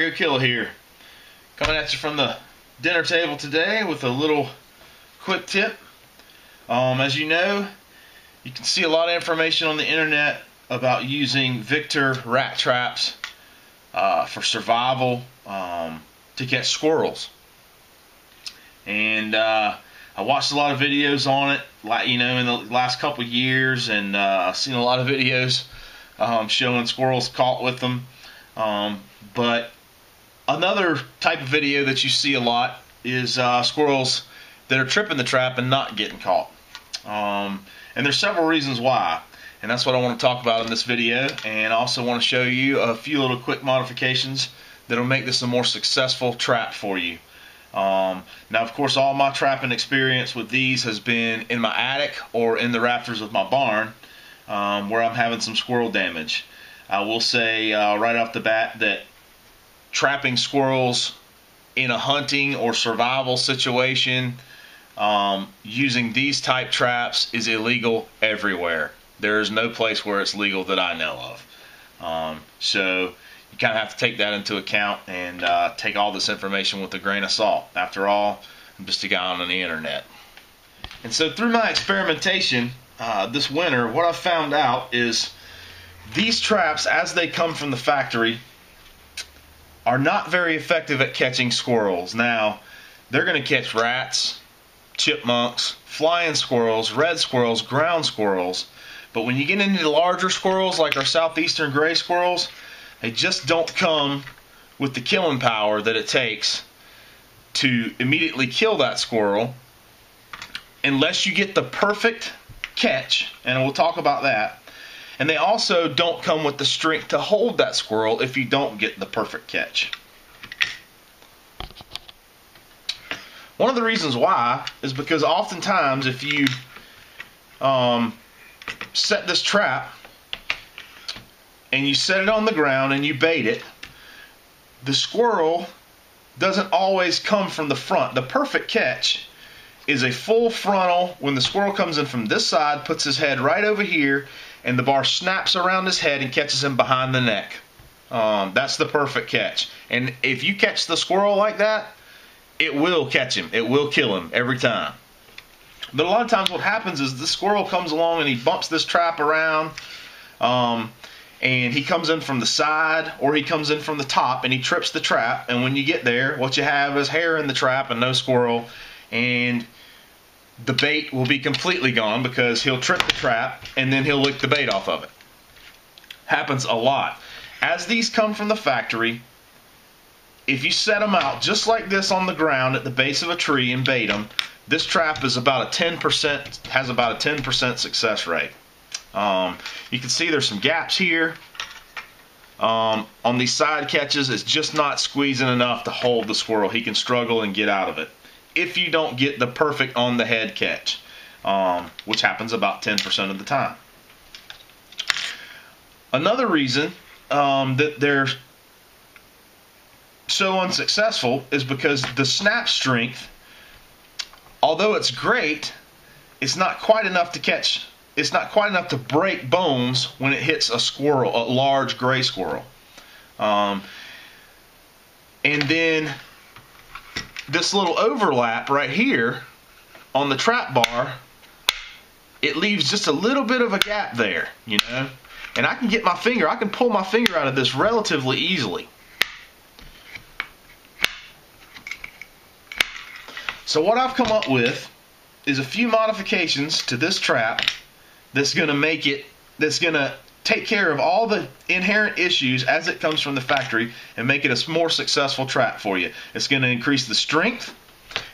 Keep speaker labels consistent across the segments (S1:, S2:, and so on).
S1: Go Killer here, coming at you from the dinner table today with a little quick tip. As you know, you can see a lot of information on the internet about using Victor rat traps for survival to catch squirrels. And I watched a lot of videos on it, in the last couple of years, and I've seen a lot of videos showing squirrels caught with them. But another type of video that you see a lot is squirrels that are tripping the trap and not getting caught. And there's several reasons why, and that's what I want to talk about in this video. And I also want to show you a few little quick modifications that will make this a more successful trap for you. Now, of course, all my trapping experience with these has been in my attic or in the rafters of my barn, where I'm having some squirrel damage. I will say right off the bat that trapping squirrels in a hunting or survival situation using these type traps is illegal everywhere. There is no place where it's legal that I know of. So you kind of have to take that into account and take all this information with a grain of salt. After all, I'm just a guy on the internet. And so through my experimentation this winter, what I've found out is these traps, as they come from the factory, are not very effective at catching squirrels. Now, they're going to catch rats, chipmunks, flying squirrels, red squirrels, ground squirrels. But when you get into the larger squirrels, like our southeastern gray squirrels, they just don't come with the killing power that it takes to immediately kill that squirrel unless you get the perfect catch, and we'll talk about that. And they also don't come with the strength to hold that squirrel if you don't get the perfect catch. One of the reasons why is because oftentimes if you set this trap and you set it on the ground and you bait it, the squirrel doesn't always come from the front. The perfect catch is a full frontal when the squirrel comes in from this side, puts his head right over here, and the bar snaps around his head and catches him behind the neck. That's the perfect catch. And if you catch the squirrel like that, it will catch him. It will kill him every time. But a lot of times what happens is the squirrel comes along and he bumps this trap around, and he comes in from the side or he comes in from the top and he trips the trap. And when you get there, what you have is hair in the trap and no squirrel, and the bait will be completely gone because he'll trip the trap and then he'll lick the bait off of it. Happens a lot. As these come from the factory, if you set them out just like this on the ground at the base of a tree and bait them, this trap is about a 10%, has about a 10% success rate. You can see there's some gaps here. On these side catches, it's just not squeezing enough to hold the squirrel. He can struggle and get out of it if you don't get the perfect on the head catch, which happens about 10% of the time. Another reason that they're so unsuccessful is because the snap strength, although it's great, it's not quite enough to catch. It's not quite enough to break bones when it hits a squirrel, a large gray squirrel. And then this little overlap right here on the trap bar, it leaves just a little bit of a gap there, and I can get my finger, I can pull my finger out of this relatively easily. So what I've come up with is a few modifications to this trap that's going to take care of all the inherent issues as it comes from the factory and make it a more successful trap for you. It's going to increase the strength,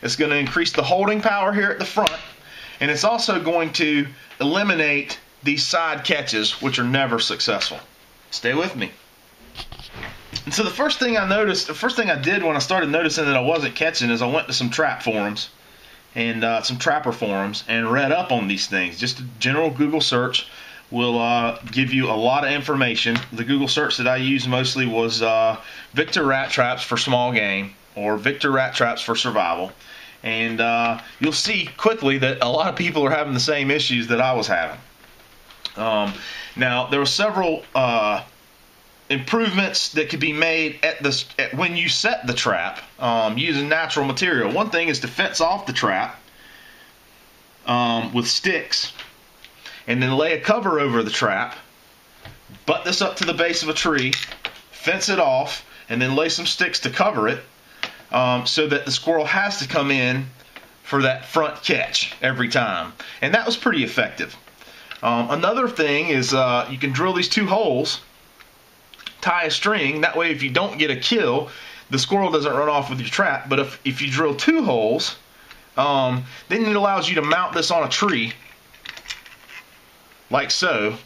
S1: it's going to increase the holding power here at the front, and it's also going to eliminate these side catches, which are never successful. Stay with me. And so the first thing I did when I started noticing that I wasn't catching is I went to some trap forums and some trapper forums and read up on these things. Just a general Google search will give you a lot of information. The Google search that I used mostly was Victor rat traps for small game or Victor rat traps for survival. And you'll see quickly that a lot of people are having the same issues that I was having. Now, there were several improvements that could be made when you set the trap using natural material. One thing is to fence off the trap with sticks, and then lay a cover over the trap, butt this up to the base of a tree, fence it off, and then lay some sticks to cover it, so that the squirrel has to come in for that front catch every time. And that was pretty effective. Another thing is you can drill these 2 holes, tie a string, that way if you don't get a kill, the squirrel doesn't run off with your trap. But if you drill 2 holes, then it allows you to mount this on a tree, like so,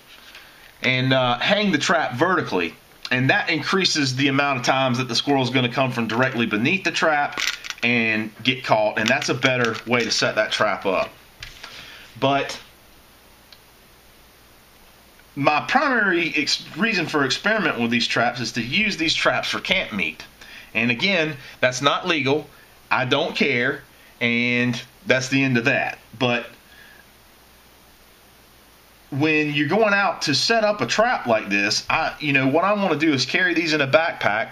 S1: and hang the trap vertically. And that increases the amount of times that the squirrel is going to come from directly beneath the trap and get caught, and that's a better way to set that trap up. But my primary reason for experimenting with these traps is to use these traps for camp meat. And again, that's not legal. I don't care, and that's the end of that. But when you're going out to set up a trap like this, what I want to do is carry these in a backpack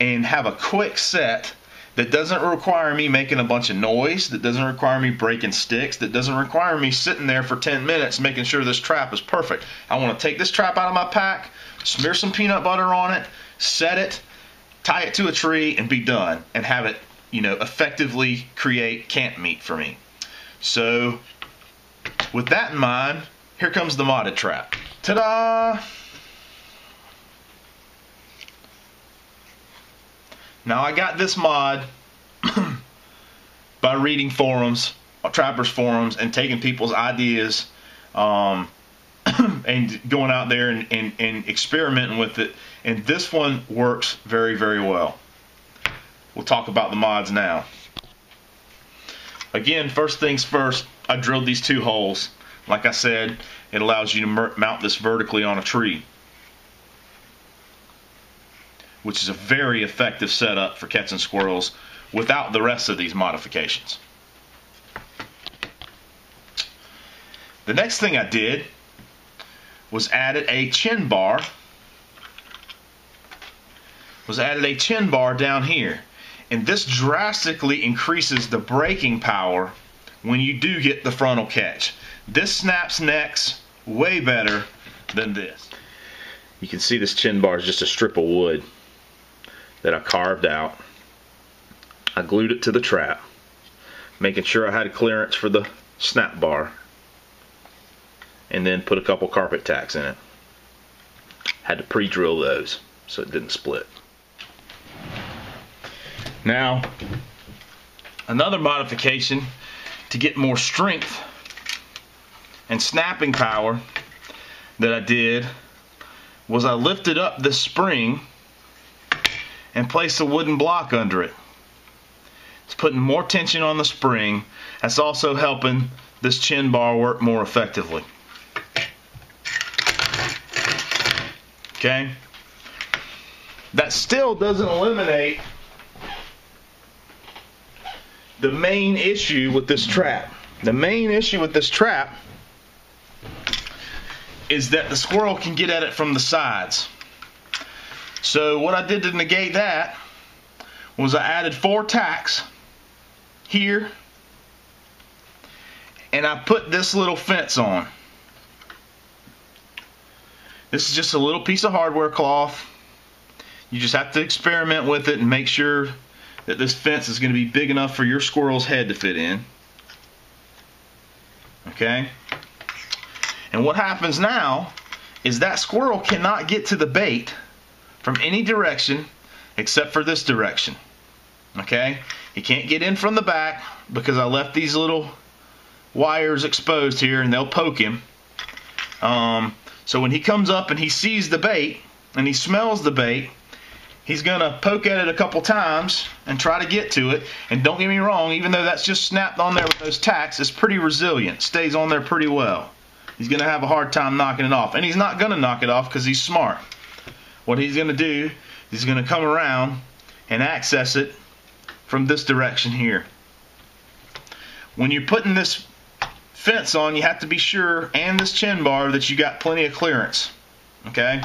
S1: and have a quick set that doesn't require me making a bunch of noise, that doesn't require me breaking sticks, that doesn't require me sitting there for 10 minutes making sure this trap is perfect. I want to take this trap out of my pack, smear some peanut butter on it, set it, tie it to a tree, and be done, and have it, effectively create camp meat for me. So with that in mind, here comes the modded trap. Ta-da! Now I got this mod by reading forums, trappers forums, and taking people's ideas and going out there and experimenting with it. And this one works very, very well. We'll talk about the mods now. Again, first things first, I drilled these 2 holes. Like I said, it allows you to mount this vertically on a tree, which is a very effective setup for catching squirrels without the rest of these modifications. The next thing I did was added a chin bar. Down here. And this drastically increases the braking power when you do get the frontal catch. This snaps necks way better than this. You can see this chin bar is just a strip of wood that I carved out. I glued it to the trap, making sure I had clearance for the snap bar, and then put a couple carpet tacks in it. Had to pre-drill those so it didn't split. Now, another modification to get more strength and snapping power that I did was I lifted up this spring and placed a wooden block under it. It's putting more tension on the spring. That's also helping this chin bar work more effectively. Okay? That still doesn't eliminate the main issue with this trap. The main issue with this trap is that the squirrel can get at it from the sides. So what I did to negate that was I added 4 tacks here, and I put this little fence on. This is just a little piece of hardware cloth. You just have to experiment with it and make sure that this fence is going to be big enough for your squirrel's head to fit in. Okay? And what happens now is that squirrel cannot get to the bait from any direction except for this direction. Okay? He can't get in from the back because I left these little wires exposed here and they'll poke him. So when he comes up and he sees the bait and he smells the bait, he's going to poke at it a couple times and try to get to it. And don't get me wrong, even though that's just snapped on there with those tacks, it's pretty resilient. Stays on there pretty well. He's going to have a hard time knocking it off. And he's not going to knock it off because he's smart. What he's going to do, he's going to come around and access it from this direction here. When you're putting this fence on, you have to be sure, and this chin bar, that you got plenty of clearance. Okay?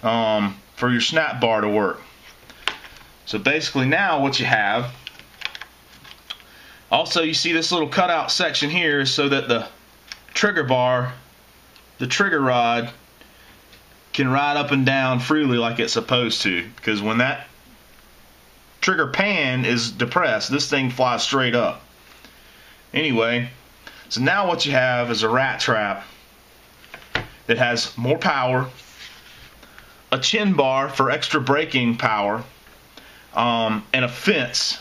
S1: for your snap bar to work. So basically now what you have, also you see this little cutout section here is so that the trigger bar, the trigger rod, can ride up and down freely like it's supposed to, because when that trigger pan is depressed, this thing flies straight up. Anyway, so now what you have is a rat trap that has more power, a chin bar for extra braking power, and a fence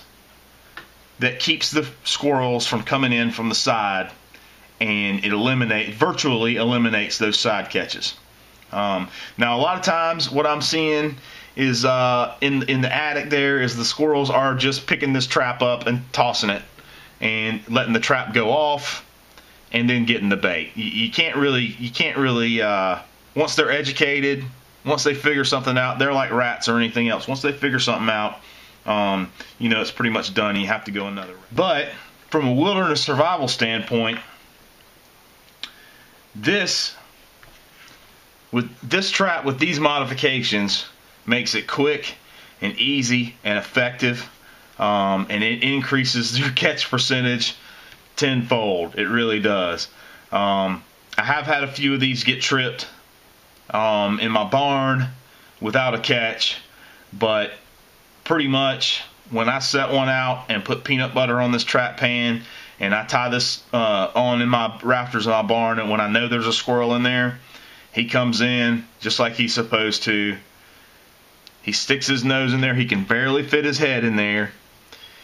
S1: that keeps the squirrels from coming in from the side, and it virtually eliminates those side catches. Now a lot of times what I'm seeing is in the attic there is the squirrels are just picking this trap up and tossing it and letting the trap go off and then getting the bait. You can't really once they're educated, once they figure something out, they're like rats or anything else. Once they figure something out, you know, it's pretty much done. You have to go another way. But from a wilderness survival standpoint, this trap with these modifications makes it quick and easy and effective, and it increases your catch percentage tenfold. It really does. I have had a few of these get tripped in my barn without a catch, but pretty much when I set one out and put peanut butter on this trap pan and I tie this on in my rafters of my barn, and when I know there's a squirrel in there, he comes in just like he's supposed to. He sticks his nose in there. He can barely fit his head in there.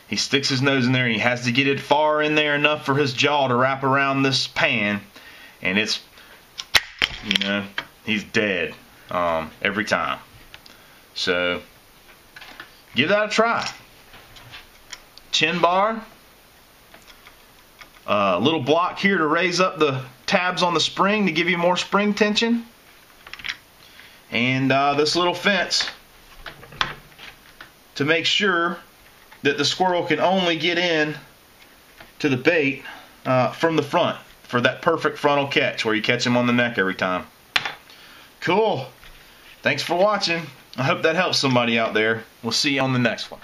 S1: He sticks his nose in there and he has to get it far in there enough for his jaw to wrap around this pan, and it's, you know, he's dead every time. So give that a try. Chin bar, a little block here to raise up the tabs on the spring to give you more spring tension, and this little fence to make sure that the squirrel can only get in to the bait from the front for that perfect frontal catch where you catch him on the neck every time. Cool. Thanks for watching. I hope that helps somebody out there. We'll see you on the next one.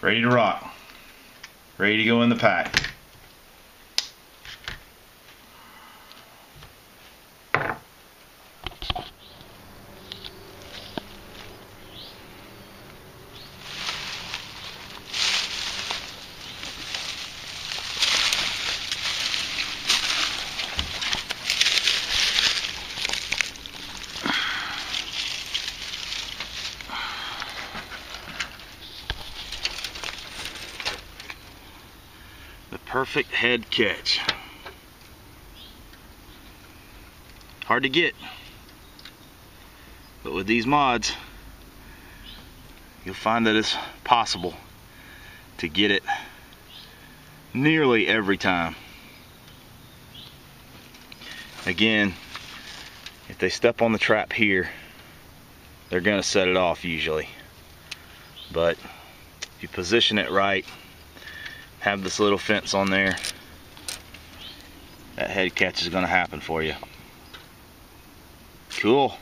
S1: Ready to rock. Ready to go in the pack. Perfect head catch. Hard to get, but with these mods you'll find that it's possible to get it nearly every time. Again, if they step on the trap here, they're gonna set it off usually, but If you position it right, have this little fence on there, that head catch is going to happen for you. Cool.